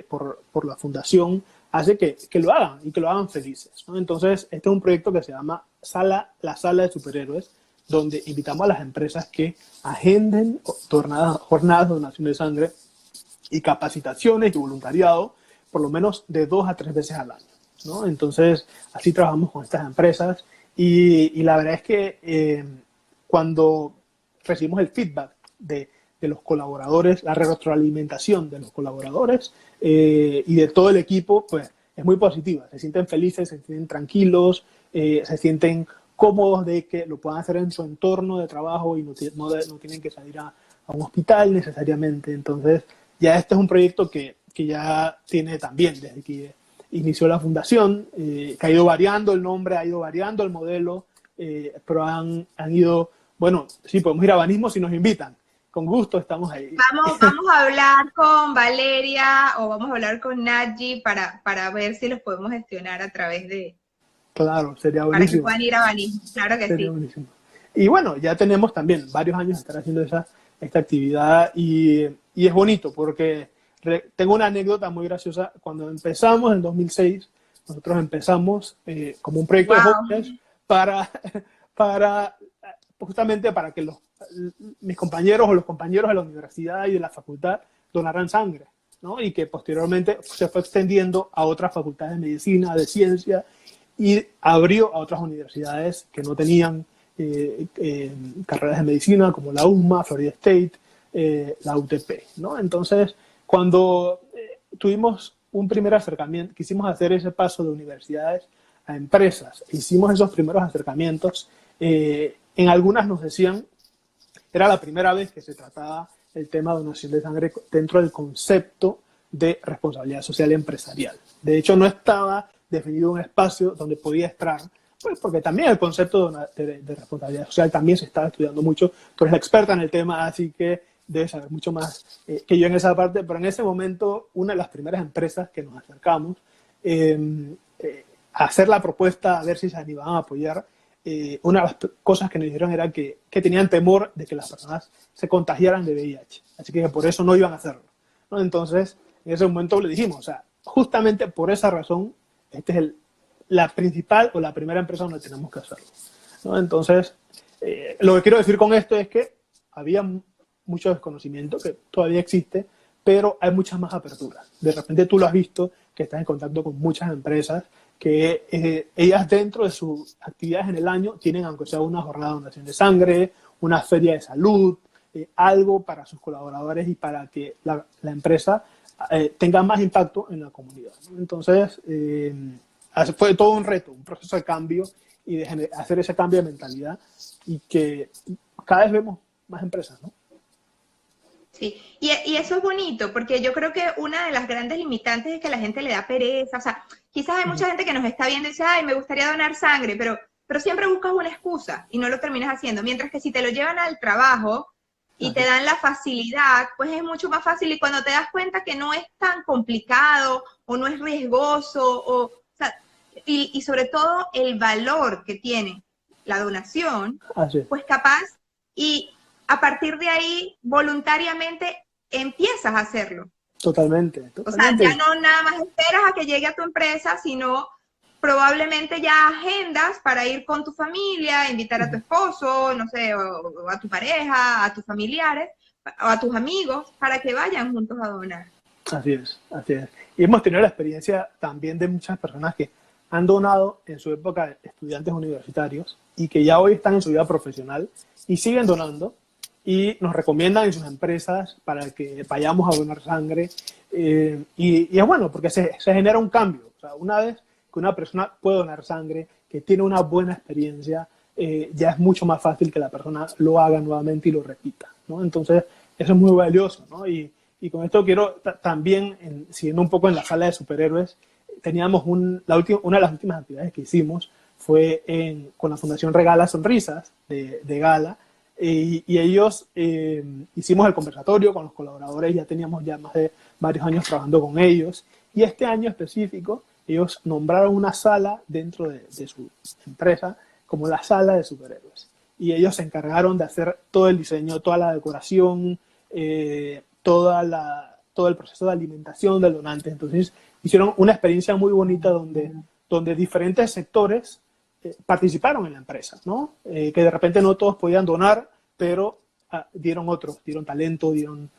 por la fundación, hace que lo hagan y que lo hagan felices, ¿no? Entonces, este es un proyecto que se llama La Sala de Superhéroes, donde invitamos a las empresas que agenden jornadas de donación de sangre y capacitaciones y voluntariado por lo menos de 2 a 3 veces al año, ¿no? Entonces, así trabajamos con estas empresas y la verdad es que cuando recibimos el feedback de los colaboradores, la retroalimentación de los colaboradores y de todo el equipo, pues es muy positiva. Se sienten felices, se sienten tranquilos, se sienten cómodos de que lo puedan hacer en su entorno de trabajo y no tienen que salir a un hospital necesariamente. Entonces, ya este es un proyecto que ya tiene también, desde que inició la fundación, que ha ido variando el nombre, ha ido variando el modelo, pero han ido, bueno, sí, podemos ir a Banismo si nos invitan. Con gusto estamos ahí. Vamos a hablar con Valeria o vamos a hablar con Nadji para ver si los podemos gestionar a través de... Claro, sería Para que buenísimo. puedan ir a Banismo, claro que Sería sí. buenísimo. Y bueno, ya tenemos también varios años de estar haciendo esta actividad y es bonito porque tengo una anécdota muy graciosa. Cuando empezamos en 2006, nosotros empezamos como un proyecto de jóvenes para justamente para que mis compañeros o los compañeros de la universidad y de la facultad donaran sangre, ¿no? Y que posteriormente se fue extendiendo a otras facultades de medicina, de ciencia, y abrió a otras universidades que no tenían carreras de medicina, como la USMA, Florida State, la UTP, ¿no? Entonces, cuando tuvimos un primer acercamiento, quisimos hacer ese paso de universidades a empresas, hicimos esos primeros acercamientos, en algunas nos decían, era la primera vez que se trataba el tema de donación de sangre dentro del concepto de responsabilidad social empresarial. De hecho, no estaba definido un espacio donde podía estar, pues porque también el concepto de responsabilidad social también se estaba estudiando mucho. Tú eres la experta en el tema, así que debes saber mucho más que yo en esa parte, pero en ese momento una de las primeras empresas que nos acercamos a hacer la propuesta, a ver si se animaban a apoyar, una de las cosas que nos dijeron era que tenían temor de que las personas se contagiaran de VIH, así que por eso no iban a hacerlo, ¿no? Entonces, en ese momento le dijimos, o sea, justamente por esa razón, esta es la principal o la primera empresa donde tenemos que hacerlo, ¿no? Entonces, lo que quiero decir con esto es que había mucho desconocimiento, que todavía existe, pero hay muchas más aperturas. De repente tú lo has visto, que estás en contacto con muchas empresas, que ellas dentro de sus actividades en el año tienen, aunque sea una jornada de donación de sangre, una feria de salud, algo para sus colaboradores y para que la empresa tenga más impacto en la comunidad, ¿no? Entonces, fue todo un reto, un proceso de cambio y de hacer ese cambio de mentalidad y que cada vez vemos más empresas, ¿no? Sí, y eso es bonito, porque yo creo que una de las grandes limitantes es que la gente le da pereza. O sea, quizás hay mucha gente que nos está viendo y dice, ay, me gustaría donar sangre, pero siempre buscas una excusa y no lo terminas haciendo. Mientras que si te lo llevan al trabajo y te dan la facilidad, pues es mucho más fácil. Y cuando te das cuenta que no es tan complicado o no es riesgoso, o sea, y sobre todo el valor que tiene la donación, pues capaz, y a partir de ahí, voluntariamente empiezas a hacerlo. Totalmente. O sea, ya no nada más esperas a que llegue a tu empresa, sino probablemente ya agendas para ir con tu familia, invitar a tu esposo, no sé, o a tu pareja, a tus familiares, o a tus amigos, para que vayan juntos a donar. Así es, así es. Y hemos tenido la experiencia también de muchas personas que han donado en su época de estudiantes universitarios y que ya hoy están en su vida profesional y siguen donando y nos recomiendan en sus empresas para que vayamos a donar sangre. Y es bueno porque se genera un cambio. O sea, una vez que una persona puede donar sangre, que tiene una buena experiencia, ya es mucho más fácil que la persona lo haga nuevamente y lo repita, ¿no? Entonces, eso es muy valioso, ¿no? Y con esto quiero también, siguiendo un poco en la sala de superhéroes, teníamos una de las últimas actividades que hicimos fue con la Fundación Regala Sonrisas de Gala, y ellos hicimos el conversatorio con los colaboradores, ya teníamos ya más de varios años trabajando con ellos, y este año específico ellos nombraron una sala dentro de su empresa como la sala de superhéroes, y ellos se encargaron de hacer todo el diseño, toda la decoración, todo el proceso de alimentación del donante. Entonces hicieron una experiencia muy bonita donde diferentes sectores participaron en la empresa, ¿no? Que de repente no todos podían donar, pero dieron talento, dieron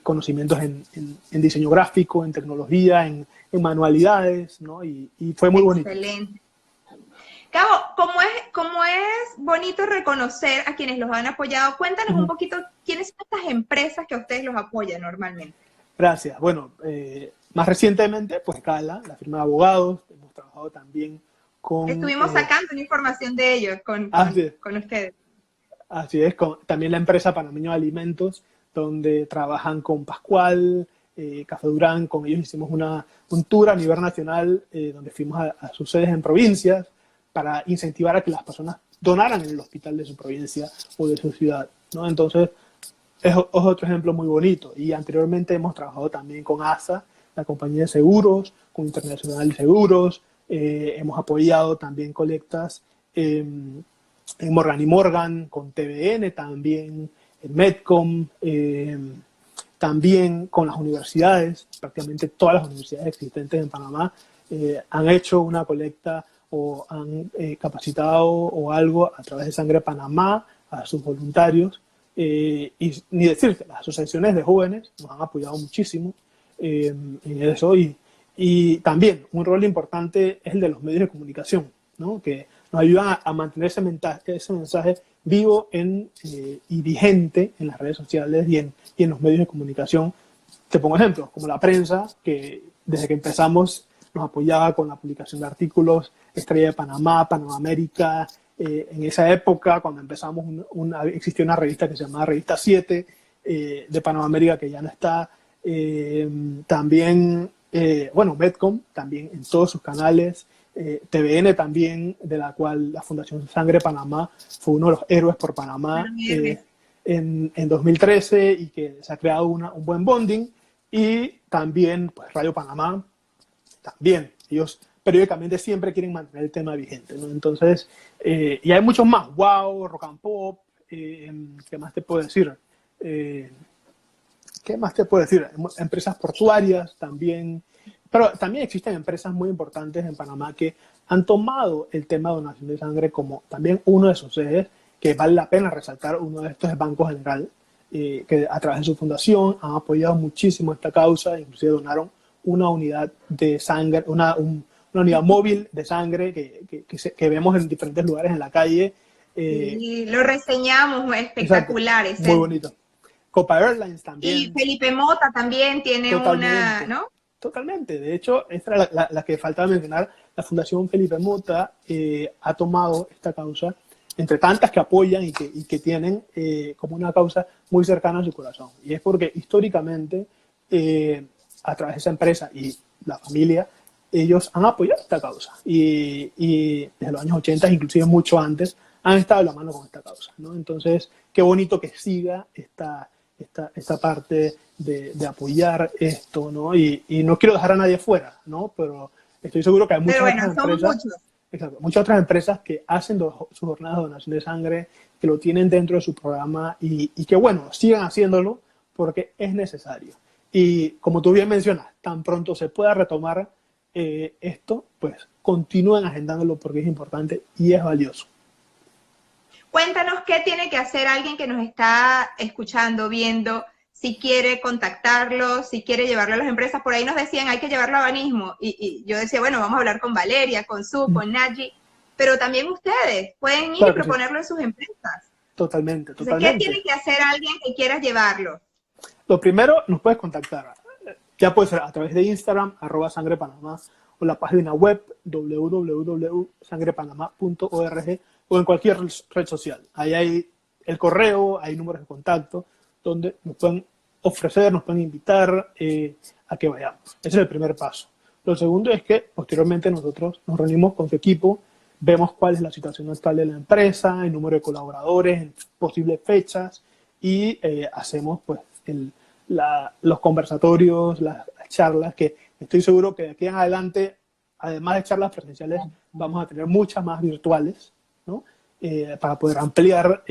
conocimientos en diseño gráfico, en tecnología, en manualidades, ¿no? Y fue muy bonito. Excelente. Cabo, como es bonito reconocer a quienes los han apoyado, cuéntanos un poquito quiénes son estas empresas que a ustedes los apoyan normalmente. Gracias. Bueno, más recientemente, pues Gala, la firma de abogados, hemos trabajado también con... Estuvimos sacando una información de ellos con ustedes. Así es, también la empresa Panameño de Alimentos, donde trabajan con Pascual, Café Durán, con ellos hicimos un tour a nivel nacional, donde fuimos a sus sedes en provincias para incentivar a que las personas donaran en el hospital de su provincia o de su ciudad, ¿no? Entonces, es otro ejemplo muy bonito. Y anteriormente hemos trabajado también con ASA, la compañía de seguros, con Internacional de Seguros, hemos apoyado también colectas en Morgan y Morgan, con TVN también, en Medcom, también con las universidades. Prácticamente todas las universidades existentes en Panamá han hecho una colecta o han capacitado o algo a través de Sangre Panamá a sus voluntarios. Y ni decir que las asociaciones de jóvenes nos han apoyado muchísimo en eso. Y también un rol importante es el de los medios de comunicación, ¿no? Que nos ayudan a mantener ese mensaje vivo y vigente en las redes sociales y en los medios de comunicación. Te pongo ejemplos, como la prensa, que desde que empezamos nos apoyaba con la publicación de artículos, Estrella de Panamá, Panamá América. En esa época, cuando empezamos, existía una revista que se llamaba Revista 7 de Panamá América, que ya no está. También, bueno, Medcom, también en todos sus canales. TVN también, de la cual la Fundación Sangre Panamá fue uno de los héroes por Panamá en 2013, y que se ha creado un buen bonding. Y también, pues, Radio Panamá, también, ellos periódicamente siempre quieren mantener el tema vigente, ¿no? Entonces, y hay muchos más, Wow, Rock and Pop, ¿qué más te puedo decir? ¿Qué más te puedo decir? Empresas portuarias también, pero también existen empresas muy importantes en Panamá que han tomado el tema de donación de sangre como también uno de sus ejes, que vale la pena resaltar. Uno de estos es Banco General, que a través de su fundación han apoyado muchísimo esta causa, inclusive donaron una unidad de sangre, una unidad móvil de sangre que vemos en diferentes lugares en la calle. Sí, lo reseñamos, espectaculares. Exacto, muy bonito. Copa Airlines también. Y Felipe Mota también tiene una, ¿no? Totalmente. De hecho, esta era la que faltaba mencionar. La Fundación Felipe Mota ha tomado esta causa, entre tantas que apoyan y que tienen, como una causa muy cercana a su corazón. Y es porque históricamente, a través de esa empresa y la familia, ellos han apoyado esta causa. Y desde los años 80, inclusive mucho antes, han estado a la mano con esta causa, ¿no? Entonces, qué bonito que siga esta parte de apoyar esto, ¿no? Y no quiero dejar a nadie fuera, ¿no? Pero estoy seguro que hay muchas otras empresas. Exacto, muchas otras empresas que hacen sus jornadas de donación de sangre, que lo tienen dentro de su programa y que, bueno, sigan haciéndolo porque es necesario. Y como tú bien mencionas, tan pronto se pueda retomar esto, pues continúen agendándolo porque es importante y es valioso. Cuéntanos qué tiene que hacer alguien que nos está escuchando, viendo, si quiere contactarlo, si quiere llevarlo a las empresas. Por ahí nos decían, hay que llevarlo a Banismo. Y yo decía, bueno, vamos a hablar con Valeria, con Su, con Naji, pero también ustedes pueden ir y proponerlo en sus empresas. Totalmente, Entonces, ¿qué tiene que hacer alguien que quiera llevarlo? Lo primero, nos puedes contactar. Ya puede ser a través de Instagram, @sangrepanamá, o la página web www.sangrepanamá.org, o en cualquier red social. Ahí hay el correo, hay números de contacto, donde nos pueden ofrecer, nos pueden invitar a que vayamos. Ese es el primer paso. Lo segundo es que posteriormente nosotros nos reunimos con su equipo, vemos cuál es la situación actual de la empresa, el número de colaboradores, posibles fechas, y hacemos, pues, los conversatorios, las charlas, que estoy seguro que de aquí en adelante, además de charlas presenciales, vamos a tener muchas más virtuales, ¿no? Para poder ampliar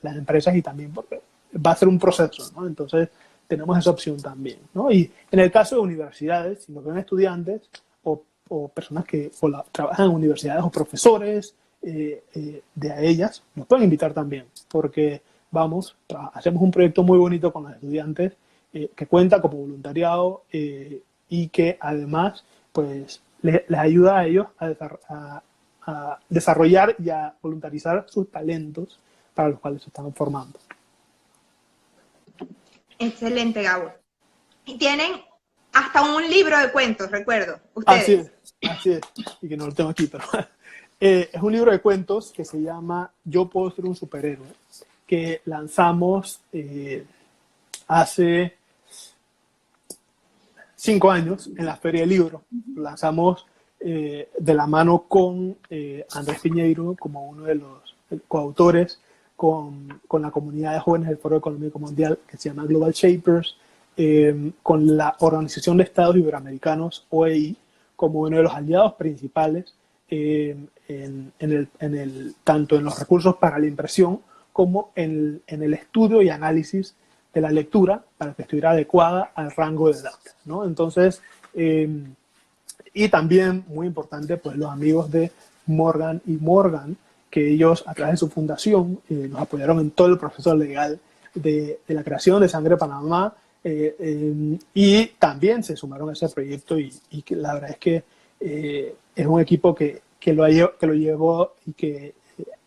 las empresas, y también porque va a ser un proceso, ¿no? Entonces tenemos esa opción también, ¿no? Y en el caso de universidades, si nos ven estudiantes o personas que trabajan en universidades, o profesores de ellas, nos pueden invitar también, porque hacemos un proyecto muy bonito con los estudiantes, que cuenta como voluntariado, y que además, pues, les ayuda a ellos a desarrollar y a voluntarizar sus talentos para los cuales se están formando. Excelente, Gabo. Y tienen hasta un libro de cuentos, recuerdo. Ustedes. Así es, y que no lo tengo aquí, pero es un libro de cuentos que se llama Yo puedo ser un superhéroe, que lanzamos hace 5 años en la Feria del Libro. Lo lanzamos de la mano con Andrés Piñeiro como uno de los coautores, con la comunidad de jóvenes del Foro Económico Mundial que se llama Global Shapers, con la Organización de Estados Iberoamericanos, OEI, como uno de los aliados principales tanto en los recursos para la impresión como en el estudio y análisis de la lectura para que estuviera adecuada al rango de edad, ¿no? Entonces, y también, muy importante, pues los amigos de Morgan y Morgan, que ellos a través de su fundación nos apoyaron en todo el proceso legal de la creación de Sangre Panamá, y también se sumaron a ese proyecto y que la verdad es que es un equipo que lo llevó y que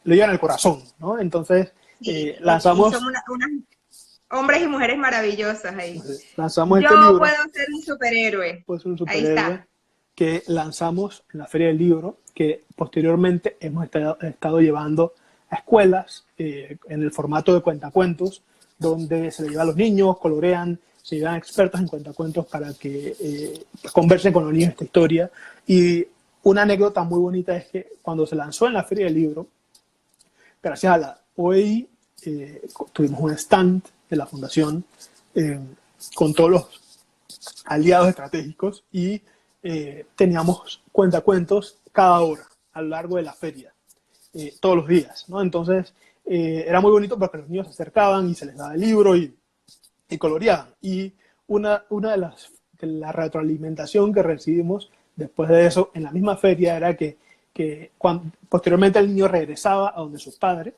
lo lleva en el corazón, ¿no? Entonces, lanzamos... Son unas hombres y mujeres maravillosas ahí. Lanzamos Yo este libro. puedo ser un superhéroe. Puedo ser un superhéroe. Ahí está. Que lanzamos en la Feria del Libro, que posteriormente hemos estado llevando a escuelas en el formato de cuentacuentos, donde se le lleva a los niños, colorean, se llevan expertos en cuentacuentos para que conversen con los niños esta historia. Y una anécdota muy bonita es que cuando se lanzó en la Feria del Libro, gracias a la OEI, tuvimos un stand de la fundación con todos los aliados estratégicos y teníamos cuentacuentos cada hora a lo largo de la feria, todos los días, ¿no? Entonces era muy bonito porque los niños se acercaban y se les daba el libro y coloreaban. Y una de la retroalimentación que recibimos después de eso en la misma feria era que posteriormente el niño regresaba a donde sus padres.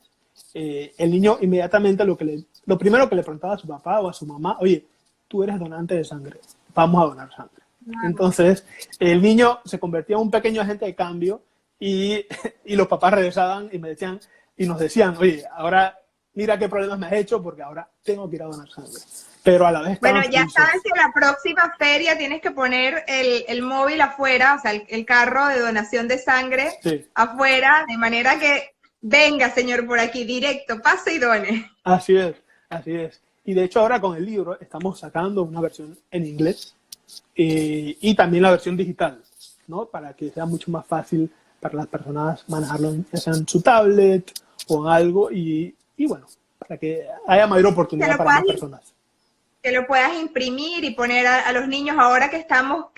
El niño inmediatamente lo primero que le preguntaba a su papá o a su mamá: oye, tú eres donante de sangre, vamos a donar sangre. Entonces el niño se convertía en un pequeño agente de cambio y los papás regresaban y nos decían: oye, ahora mira qué problemas me has hecho porque ahora tengo que ir a donar sangre. Pero a la vez... Bueno, ya sabes que la próxima feria tienes que poner el móvil afuera, o sea, el carro de donación de sangre afuera, de manera que venga, señor, por aquí, directo, pase y done. Así es, así es. Y de hecho ahora con el libro estamos sacando una versión en inglés y también la versión digital, ¿no? Para que sea mucho más fácil para las personas manejarlo, ya sea en su tablet o en algo, y bueno, para que haya mayor oportunidad para más personas. Que lo puedas imprimir y poner a los niños ahora que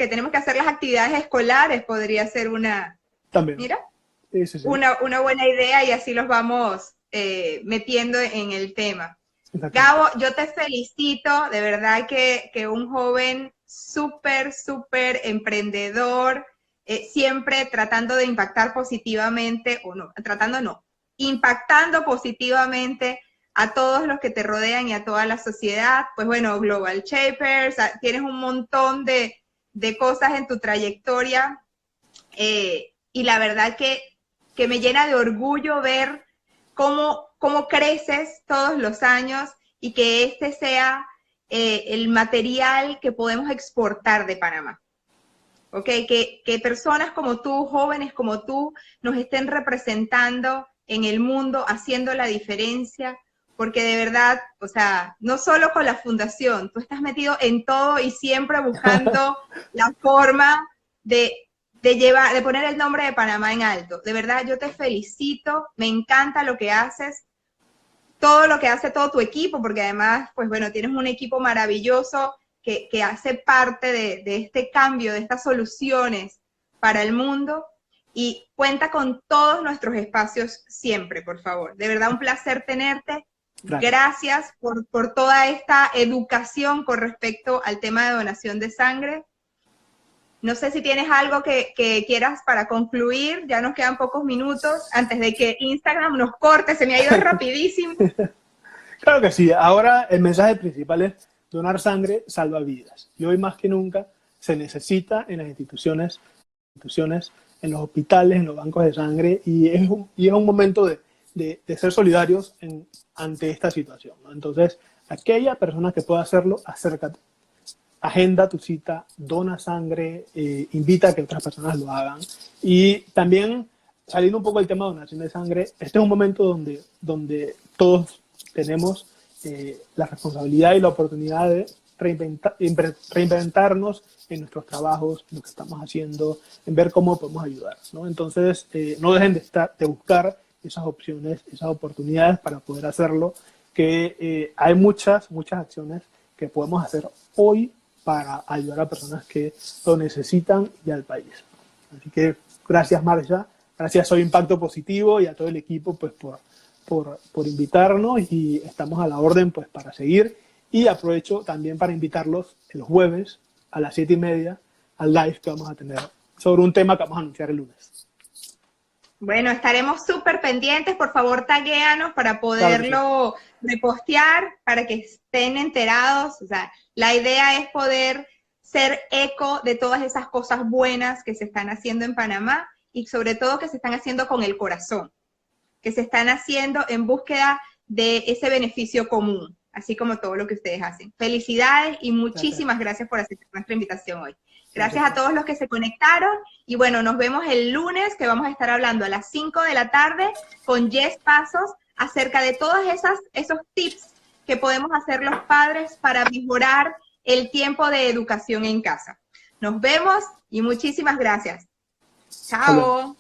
tenemos que hacer las actividades escolares, podría ser una... También. Mira, sí. Una buena idea, y así los vamos metiendo en el tema. Gabo, yo te felicito, de verdad que un joven súper emprendedor, siempre tratando de impactar positivamente, impactando positivamente a todos los que te rodean y a toda la sociedad. Pues bueno, Global Shapers, tienes un montón de cosas en tu trayectoria, y la verdad que me llena de orgullo ver cómo creces todos los años y que este sea el material que podemos exportar de Panamá. ¿Okay? Que personas como tú, jóvenes como tú, nos estén representando en el mundo, haciendo la diferencia, porque de verdad, o sea, no solo con la fundación, tú estás metido en todo y siempre buscando la forma de poner el nombre de Panamá en alto. De verdad, yo te felicito, me encanta lo que haces, todo lo que hace todo tu equipo, porque además, pues bueno, tienes un equipo maravilloso que hace parte de este cambio, de estas soluciones para el mundo, y cuenta con todos nuestros espacios siempre, por favor. De verdad, un placer tenerte. Gracias por toda esta educación con respecto al tema de donación de sangre. No sé si tienes algo que quieras para concluir, ya nos quedan pocos minutos antes de que Instagram nos corte, se me ha ido rapidísimo. Claro que sí, ahora el mensaje principal es: donar sangre salva vidas. Y hoy más que nunca se necesita en las instituciones, en los hospitales, en los bancos de sangre, y es un momento de ser solidarios ante esta situación, ¿no? Entonces, aquella persona que pueda hacerlo, acércate agenda tu cita, dona sangre, invita a que otras personas lo hagan. Y también, saliendo un poco del tema de donación de sangre, este es un momento donde todos tenemos la responsabilidad y la oportunidad de reinventarnos en nuestros trabajos, en lo que estamos haciendo, en ver cómo podemos ayudar, ¿no? Entonces, no dejen de buscar esas opciones, esas oportunidades para poder hacerlo, que hay muchas acciones que podemos hacer hoy para ayudar a personas que lo necesitan y al país. Así que gracias, Marcia, gracias a Impacto Positivo y a todo el equipo pues, por invitarnos, y estamos a la orden pues, para seguir. Y aprovecho también para invitarlos el jueves a las 7:30 al live que vamos a tener sobre un tema que vamos a anunciar el lunes. Bueno, estaremos súper pendientes. Por favor, taguéanos para poderlo repostear, para que estén enterados. O sea, la idea es poder ser eco de todas esas cosas buenas que se están haciendo en Panamá, y sobre todo que se están haciendo con el corazón, que se están haciendo en búsqueda de ese beneficio común, así como todo lo que ustedes hacen. Felicidades y muchísimas gracias por aceptar nuestra invitación hoy. Gracias a todos los que se conectaron, y bueno, nos vemos el lunes, que vamos a estar hablando a las 5 de la tarde con Jess Pasos acerca de todos esos tips que podemos hacer los padres para mejorar el tiempo de educación en casa. Nos vemos y muchísimas gracias. Chao.